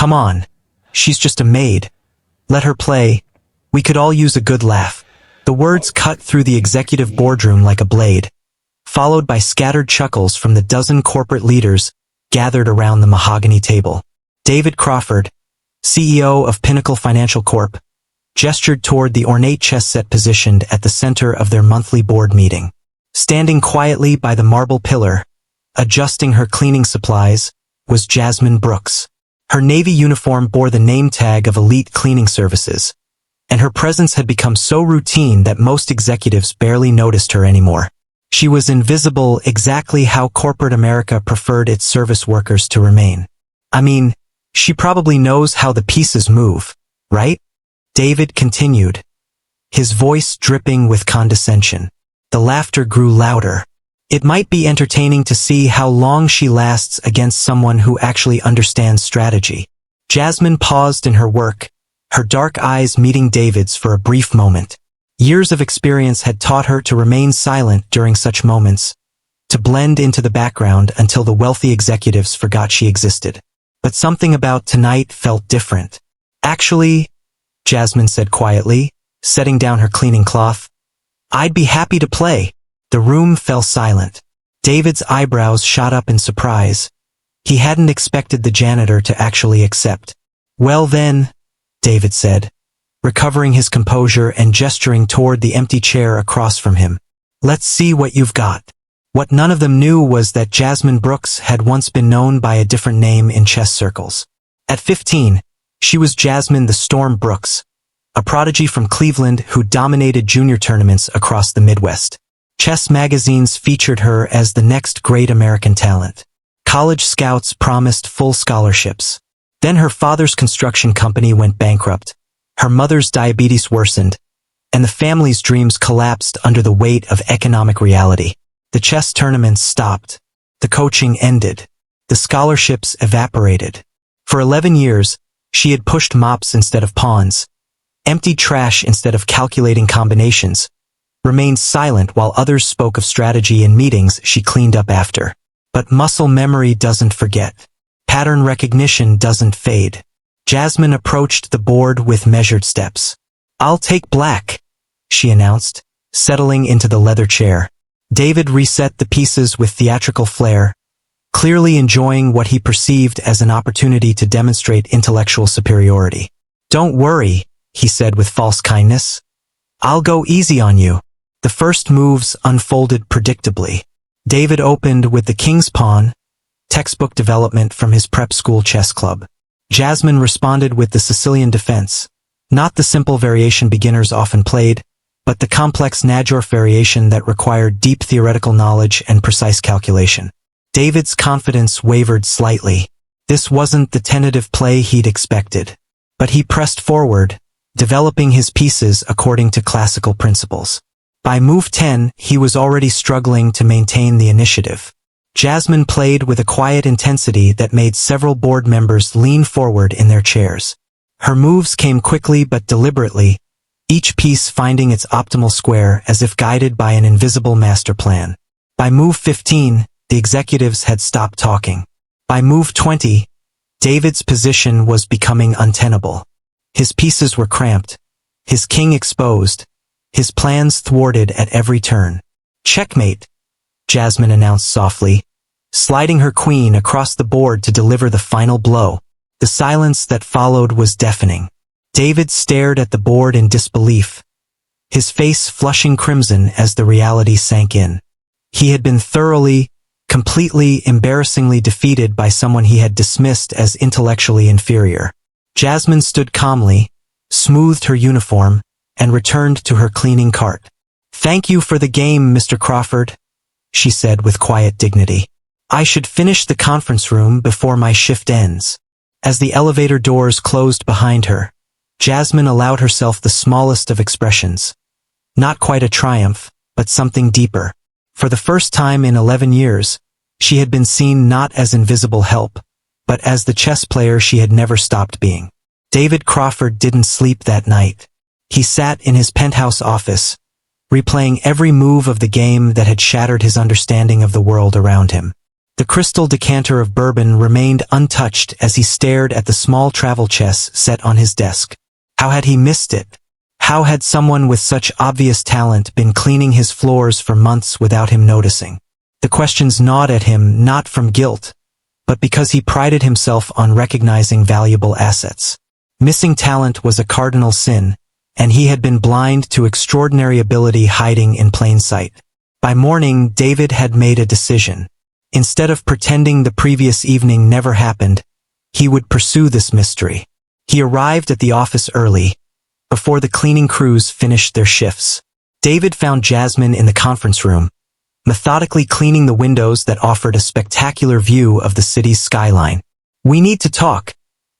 Come on. She's just a maid. Let her play. We could all use a good laugh. The words cut through the executive boardroom like a blade, followed by scattered chuckles from the dozen corporate leaders gathered around the mahogany table. David Crawford, CEO of Pinnacle Financial Corp., gestured toward the ornate chess set positioned at the center of their monthly board meeting. Standing quietly by the marble pillar, adjusting her cleaning supplies, was Jasmine Brooks. Her navy uniform bore the name tag of Elite Cleaning Services, and her presence had become so routine that most executives barely noticed her anymore. She was invisible, exactly how corporate America preferred its service workers to remain. I mean, she probably knows how the pieces move, right? David continued, his voice dripping with condescension. The laughter grew louder. It might be entertaining to see how long she lasts against someone who actually understands strategy. Jasmine paused in her work, her dark eyes meeting David's for a brief moment. Years of experience had taught her to remain silent during such moments, to blend into the background until the wealthy executives forgot she existed. But something about tonight felt different. Actually, Jasmine said quietly, setting down her cleaning cloth, I'd be happy to play. The room fell silent. David's eyebrows shot up in surprise. He hadn't expected the janitor to actually accept. Well then, David said, recovering his composure and gesturing toward the empty chair across from him. Let's see what you've got. What none of them knew was that Jasmine Brooks had once been known by a different name in chess circles. At 15, she was Jasmine the Storm Brooks, a prodigy from Cleveland who dominated junior tournaments across the Midwest. Chess magazines featured her as the next great American talent. College scouts promised full scholarships. Then her father's construction company went bankrupt. Her mother's diabetes worsened, and the family's dreams collapsed under the weight of economic reality. The chess tournaments stopped. The coaching ended. The scholarships evaporated. For 11 years, she had pushed mops instead of pawns, emptied trash instead of calculating combinations, remained silent while others spoke of strategy in meetings she cleaned up after. But muscle memory doesn't forget. Pattern recognition doesn't fade. Jasmine approached the board with measured steps. I'll take black, she announced, settling into the leather chair. David reset the pieces with theatrical flair, clearly enjoying what he perceived as an opportunity to demonstrate intellectual superiority. Don't worry, he said with false kindness. I'll go easy on you. The first moves unfolded predictably. David opened with the king's pawn, textbook development from his prep school chess club. Jasmine responded with the Sicilian defense, not the simple variation beginners often played, but the complex Najor variation that required deep theoretical knowledge and precise calculation. David's confidence wavered slightly. This wasn't the tentative play he'd expected. But he pressed forward, developing his pieces according to classical principles. By move 10, he was already struggling to maintain the initiative. Jasmine played with a quiet intensity that made several board members lean forward in their chairs. Her moves came quickly but deliberately, each piece finding its optimal square as if guided by an invisible master plan. By move 15, the executives had stopped talking. By move 20, David's position was becoming untenable. His pieces were cramped, his king exposed, his plans thwarted at every turn. Checkmate, Jasmine announced softly, sliding her queen across the board to deliver the final blow. The silence that followed was deafening. David stared at the board in disbelief, his face flushing crimson as the reality sank in. He had been thoroughly, completely, embarrassingly defeated by someone he had dismissed as intellectually inferior. Jasmine stood calmly, smoothed her uniform, and returned to her cleaning cart. "Thank you for the game, Mr. Crawford," she said with quiet dignity. "I should finish the conference room before my shift ends." As the elevator doors closed behind her, Jasmine allowed herself the smallest of expressions. Not quite a triumph, but something deeper. For the first time in 11 years, she had been seen not as invisible help, but as the chess player she had never stopped being. David Crawford didn't sleep that night. He sat in his penthouse office, replaying every move of the game that had shattered his understanding of the world around him. The crystal decanter of bourbon remained untouched as he stared at the small travel chess set on his desk. How had he missed it? How had someone with such obvious talent been cleaning his floors for months without him noticing? The questions gnawed at him not from guilt, but because he prided himself on recognizing valuable assets. Missing talent was a cardinal sin, and he had been blind to extraordinary ability hiding in plain sight. By morning, David had made a decision. Instead of pretending the previous evening never happened, he would pursue this mystery. He arrived at the office early, before the cleaning crews finished their shifts. David found Jasmine in the conference room, methodically cleaning the windows that offered a spectacular view of the city's skyline. "We need to talk,"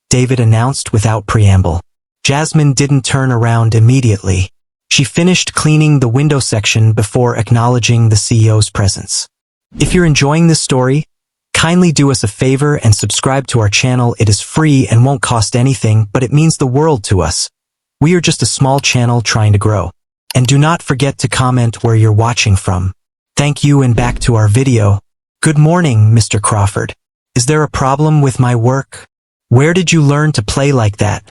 David announced without preamble. Jasmine didn't turn around immediately. She finished cleaning the window section before acknowledging the CEO's presence. If you're enjoying this story, kindly do us a favor and subscribe to our channel. It is free and won't cost anything, but it means the world to us. We are just a small channel trying to grow. And do not forget to comment where you're watching from. Thank you, and back to our video. Good morning, Mr. Crawford. Is there a problem with my work? Where did you learn to play like that?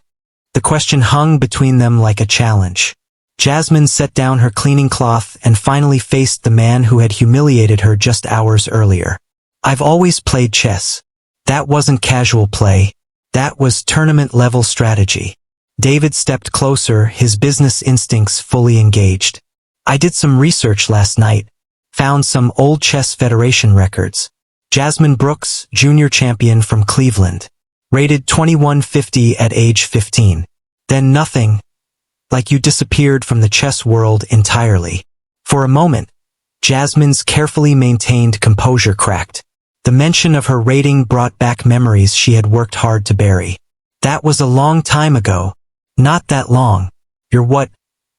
The question hung between them like a challenge. Jasmine set down her cleaning cloth and finally faced the man who had humiliated her just hours earlier. "I've always played chess. That wasn't casual play. That was tournament-level strategy." David stepped closer, his business instincts fully engaged. "I did some research last night. Found some old chess federation records. Jasmine Brooks, junior champion from Cleveland. Rated 2150 at age 15. Then nothing. Like you disappeared from the chess world entirely." For a moment, Jasmine's carefully maintained composure cracked. The mention of her rating brought back memories she had worked hard to bury. "That was a long time ago." "Not that long. You're what,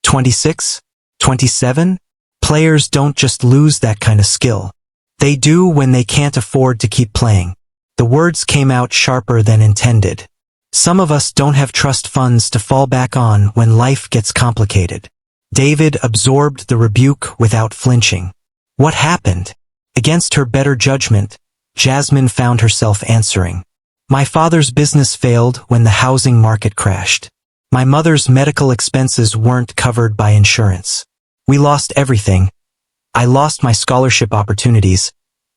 26? 27? Players don't just lose that kind of skill. They do when they can't afford to keep playing." The words came out sharper than intended. "Some of us don't have trust funds to fall back on when life gets complicated." David absorbed the rebuke without flinching. What happened? Against her better judgment, Jasmine found herself answering. "My father's business failed when the housing market crashed. My mother's medical expenses weren't covered by insurance. We lost everything. I lost my scholarship opportunities,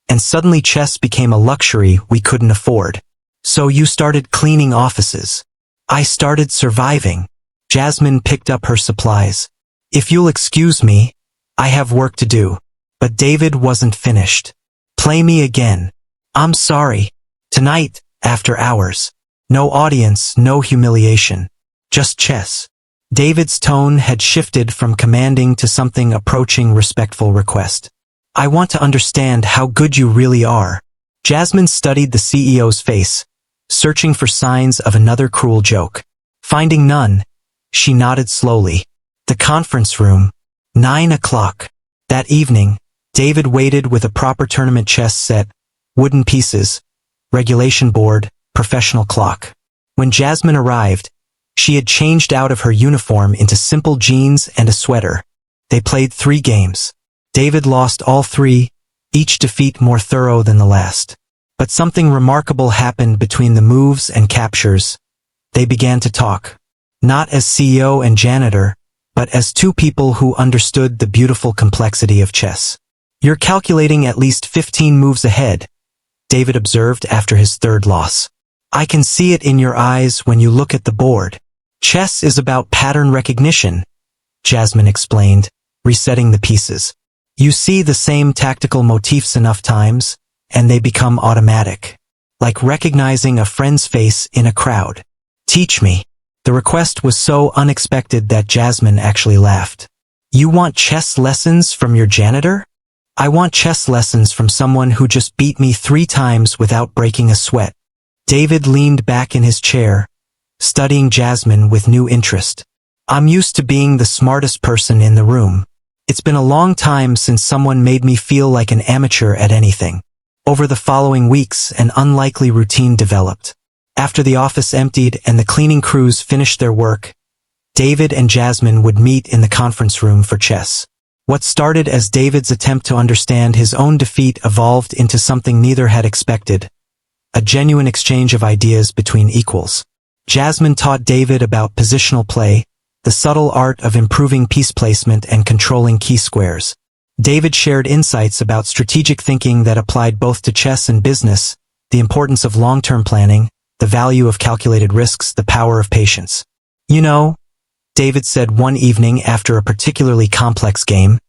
and suddenly chess became a luxury we couldn't afford. So you started cleaning offices. I started surviving." Jasmine picked up her supplies. "If you'll excuse me, I have work to do." But David wasn't finished. "Play me again." "I'm sorry. Tonight, after hours. No audience, no humiliation. Just chess." David's tone had shifted from commanding to something approaching respectful request. "I want to understand how good you really are." Jasmine studied the CEO's face, searching for signs of another cruel joke. Finding none, she nodded slowly. The conference room. 9 o'clock. That evening, David waited with a proper tournament chess set, wooden pieces, regulation board, professional clock. When Jasmine arrived, she had changed out of her uniform into simple jeans and a sweater. They played 3 games. David lost all 3, each defeat more thorough than the last. But something remarkable happened between the moves and captures. They began to talk. Not as CEO and janitor, but as 2 people who understood the beautiful complexity of chess. "You're calculating at least 15 moves ahead," David observed after his 3rd loss. "I can see it in your eyes when you look at the board." "Chess is about pattern recognition," Jasmine explained, resetting the pieces. "You see the same tactical motifs enough times, and they become automatic. Like recognizing a friend's face in a crowd." "Teach me." The request was so unexpected that Jasmine actually laughed. "You want chess lessons from your janitor?" "I want chess lessons from someone who just beat me 3 times without breaking a sweat." David leaned back in his chair, studying Jasmine with new interest. "I'm used to being the smartest person in the room. It's been a long time since someone made me feel like an amateur at anything." Over the following weeks, an unlikely routine developed. After the office emptied and the cleaning crews finished their work, David and Jasmine would meet in the conference room for chess. What started as David's attempt to understand his own defeat evolved into something neither had expected, a genuine exchange of ideas between equals. Jasmine taught David about positional play, the subtle art of improving piece placement and controlling key squares. David shared insights about strategic thinking that applied both to chess and business, the importance of long-term planning, the value of calculated risks, the power of patience. "You know," David said one evening after a particularly complex game,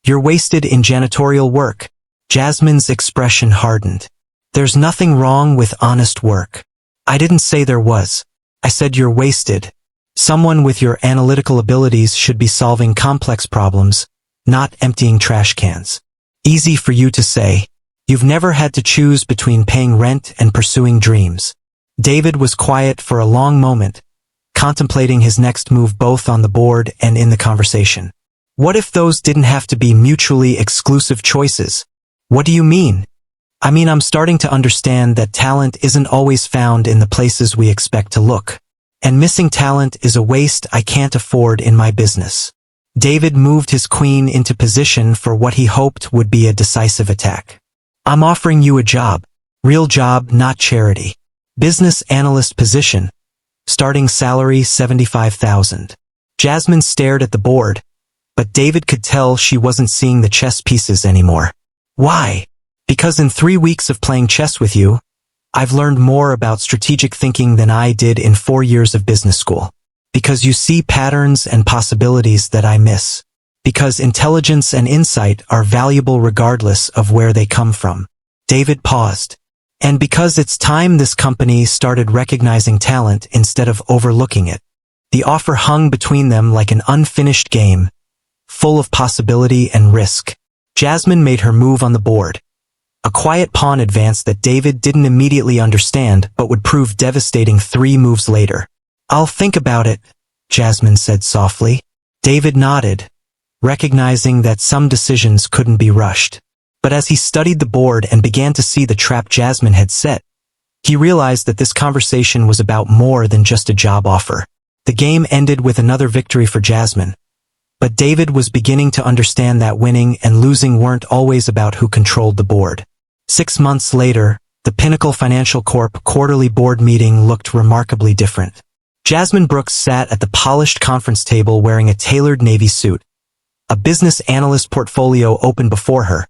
"you're wasted in janitorial work." Jasmine's expression hardened. "There's nothing wrong with honest work." "I didn't say there was. I said you're wasted. Someone with your analytical abilities should be solving complex problems, not emptying trash cans." "Easy for you to say. You've never had to choose between paying rent and pursuing dreams." David was quiet for a long moment, contemplating his next move both on the board and in the conversation. "What if those didn't have to be mutually exclusive choices?" "What do you mean?" "I mean, I'm starting to understand that talent isn't always found in the places we expect to look. And missing talent is a waste I can't afford in my business." David moved his queen into position for what he hoped would be a decisive attack. "I'm offering you a job. Real job, not charity. Business analyst position. Starting salary $75,000. Jasmine stared at the board, but David could tell she wasn't seeing the chess pieces anymore. "Why?" "Because in 3 weeks of playing chess with you, I've learned more about strategic thinking than I did in 4 years of business school. Because you see patterns and possibilities that I miss. Because intelligence and insight are valuable regardless of where they come from." David paused. "And because it's time this company started recognizing talent instead of overlooking it." The offer hung between them like an unfinished game, full of possibility and risk. Jasmine made her move on the board. A quiet pawn advance that David didn't immediately understand but would prove devastating 3 moves later. "I'll think about it," Jasmine said softly. David nodded, recognizing that some decisions couldn't be rushed. But as he studied the board and began to see the trap Jasmine had set, he realized that this conversation was about more than just a job offer. The game ended with another victory for Jasmine, but David was beginning to understand that winning and losing weren't always about who controlled the board. 6 months later, the Pinnacle Financial Corp quarterly board meeting looked remarkably different. Jasmine Brooks sat at the polished conference table wearing a tailored navy suit. A business analyst portfolio opened before her,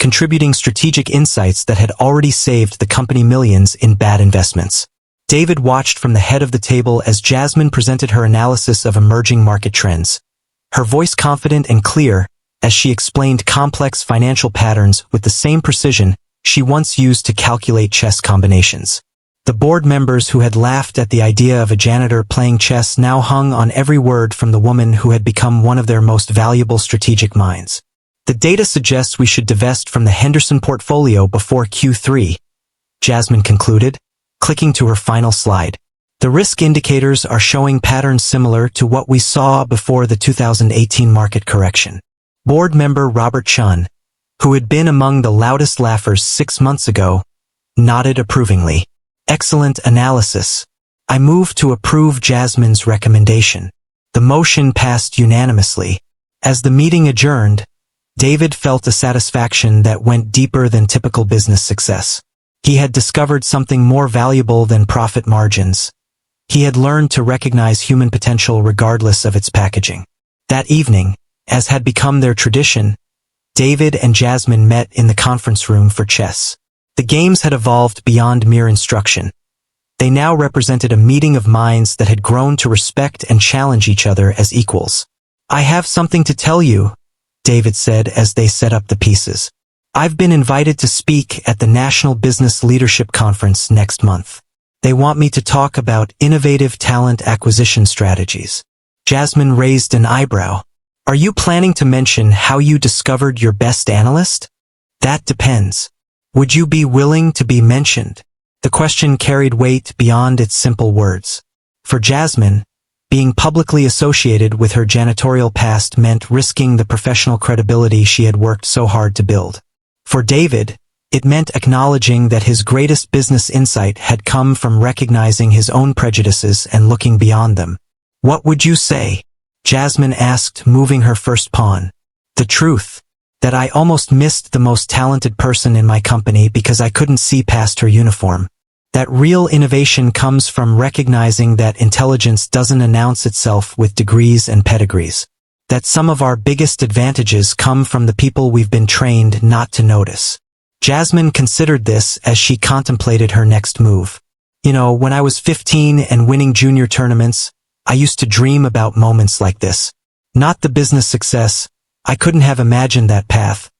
contributing strategic insights that had already saved the company millions in bad investments. David watched from the head of the table as Jasmine presented her analysis of emerging market trends. Her voice confident and clear, as she explained complex financial patterns with the same precision she once used to calculate chess combinations. The board members who had laughed at the idea of a janitor playing chess now hung on every word from the woman who had become one of their most valuable strategic minds. "The data suggests we should divest from the Henderson portfolio before Q3, Jasmine concluded, clicking to her final slide. "The risk indicators are showing patterns similar to what we saw before the 2018 market correction." Board member Robert Chun, who had been among the loudest laughers 6 months ago, nodded approvingly. "Excellent analysis. I move to approve Jasmine's recommendation." The motion passed unanimously. As the meeting adjourned, David felt a satisfaction that went deeper than typical business success. He had discovered something more valuable than profit margins. He had learned to recognize human potential regardless of its packaging. That evening, as had become their tradition, David and Jasmine met in the conference room for chess. The games had evolved beyond mere instruction. They now represented a meeting of minds that had grown to respect and challenge each other as equals. "I have something to tell you," David said as they set up the pieces. "I've been invited to speak at the National Business Leadership Conference next month. They want me to talk about innovative talent acquisition strategies." Jasmine raised an eyebrow. "Are you planning to mention how you discovered your best analyst?" "That depends. Would you be willing to be mentioned?" The question carried weight beyond its simple words. For Jasmine, being publicly associated with her janitorial past meant risking the professional credibility she had worked so hard to build. For David, it meant acknowledging that his greatest business insight had come from recognizing his own prejudices and looking beyond them. "What would you say?" Jasmine asked, moving her first pawn. The truth, that I almost missed the most talented person in my company because I couldn't see past her uniform. That real innovation comes from recognizing that intelligence doesn't announce itself with degrees and pedigrees. That some of our biggest advantages come from the people we've been trained not to notice. Jasmine considered this as she contemplated her next move. You know, when I was 15 and winning junior tournaments, I used to dream about moments like this. Not the business success, I couldn't have imagined that path,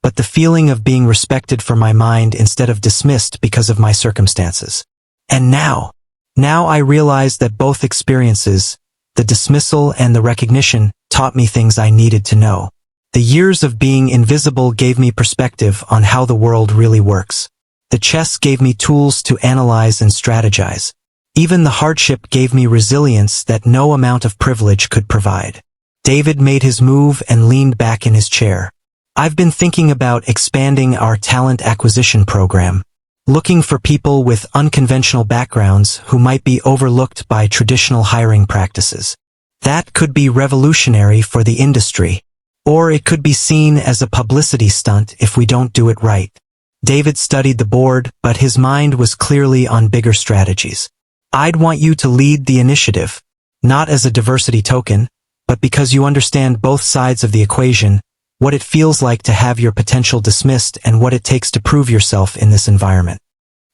but the feeling of being respected for my mind instead of dismissed because of my circumstances. And now I realize that both experiences, the dismissal and the recognition, taught me things I needed to know. The years of being invisible gave me perspective on how the world really works. The chess gave me tools to analyze and strategize. Even the hardship gave me resilience that no amount of privilege could provide. David made his move and leaned back in his chair. I've been thinking about expanding our talent acquisition program, looking for people with unconventional backgrounds who might be overlooked by traditional hiring practices. That could be revolutionary for the industry, or it could be seen as a publicity stunt if we don't do it right. David studied the board, but his mind was clearly on bigger strategies. I'd want you to lead the initiative, not as a diversity token, but because you understand both sides of the equation, what it feels like to have your potential dismissed and what it takes to prove yourself in this environment.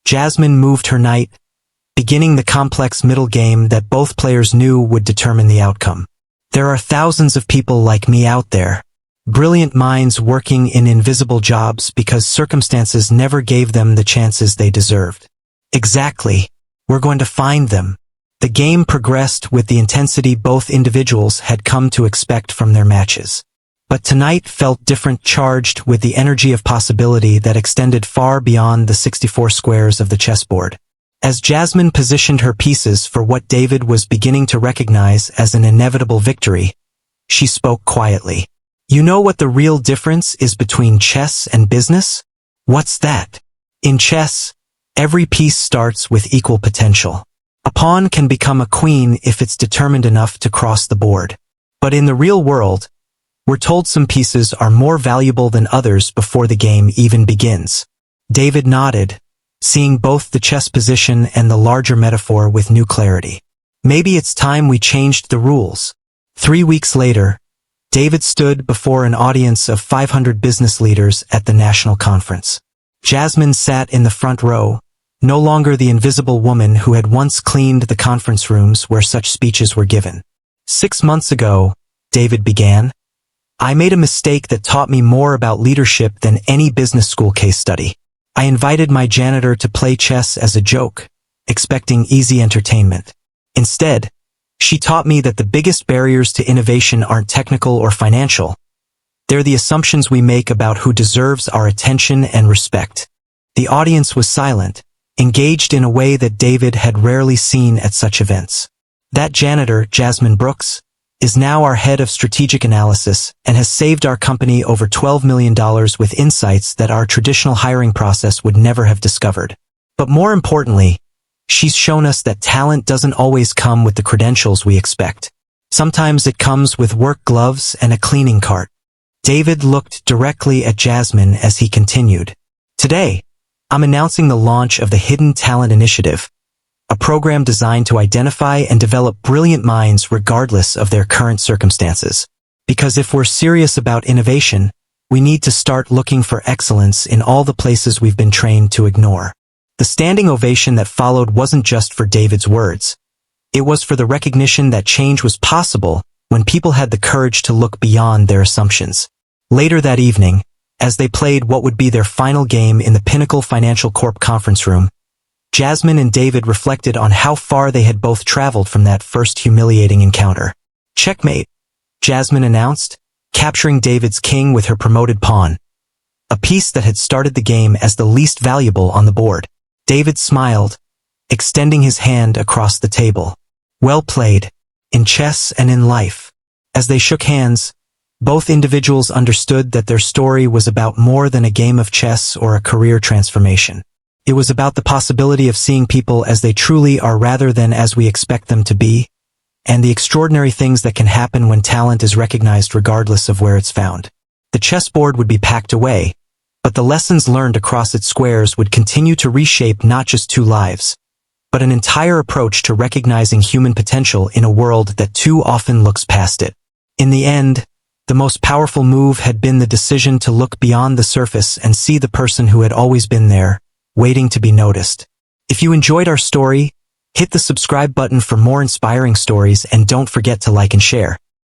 Jasmine moved her knight, beginning the complex middle game that both players knew would determine the outcome. There are thousands of people like me out there, brilliant minds working in invisible jobs because circumstances never gave them the chances they deserved. Exactly. We're going to find them. The game progressed with the intensity both individuals had come to expect from their matches. But tonight felt different, charged with the energy of possibility that extended far beyond the 64 squares of the chessboard. As Jasmine positioned her pieces for what David was beginning to recognize as an inevitable victory, she spoke quietly. You know what the real difference is between chess and business? What's that? In chess, every piece starts with equal potential. A pawn can become a queen if it's determined enough to cross the board. But in the real world, we're told some pieces are more valuable than others before the game even begins. David nodded, seeing both the chess position and the larger metaphor with new clarity. Maybe it's time we changed the rules. 3 weeks later, David stood before an audience of 500 business leaders at the national conference. Jasmine sat in the front row, no longer the invisible woman who had once cleaned the conference rooms where such speeches were given. 6 months ago, David began, I made a mistake that taught me more about leadership than any business school case study. I invited my janitor to play chess as a joke, expecting easy entertainment. Instead, she taught me that the biggest barriers to innovation aren't technical or financial. They're the assumptions we make about who deserves our attention and respect. The audience was silent, engaged in a way that David had rarely seen at such events. That janitor, Jasmine Brooks, is now our head of strategic analysis and has saved our company over $12 million with insights that our traditional hiring process would never have discovered. But more importantly, she's shown us that talent doesn't always come with the credentials we expect. Sometimes it comes with work gloves and a cleaning cart. David looked directly at Jasmine as he continued. Today, I'm announcing the launch of the Hidden Talent Initiative, a program designed to identify and develop brilliant minds regardless of their current circumstances. Because if we're serious about innovation, we need to start looking for excellence in all the places we've been trained to ignore. The standing ovation that followed wasn't just for David's words. It was for the recognition that change was possible when people had the courage to look beyond their assumptions. Later that evening, as they played what would be their final game in the Pinnacle Financial Corp conference room, Jasmine and David reflected on how far they had both traveled from that first humiliating encounter. Checkmate, Jasmine announced, capturing David's king with her promoted pawn, a piece that had started the game as the least valuable on the board. David smiled, extending his hand across the table. Well played, in chess and in life. As they shook hands, both individuals understood that their story was about more than a game of chess or a career transformation. It was about the possibility of seeing people as they truly are rather than as we expect them to be, and the extraordinary things that can happen when talent is recognized regardless of where it's found. The chessboard would be packed away, but the lessons learned across its squares would continue to reshape not just two lives, but an entire approach to recognizing human potential in a world that too often looks past it. In the end, the most powerful move had been the decision to look beyond the surface and see the person who had always been there, waiting to be noticed. If you enjoyed our story, hit the subscribe button for more inspiring stories and don't forget to like and share.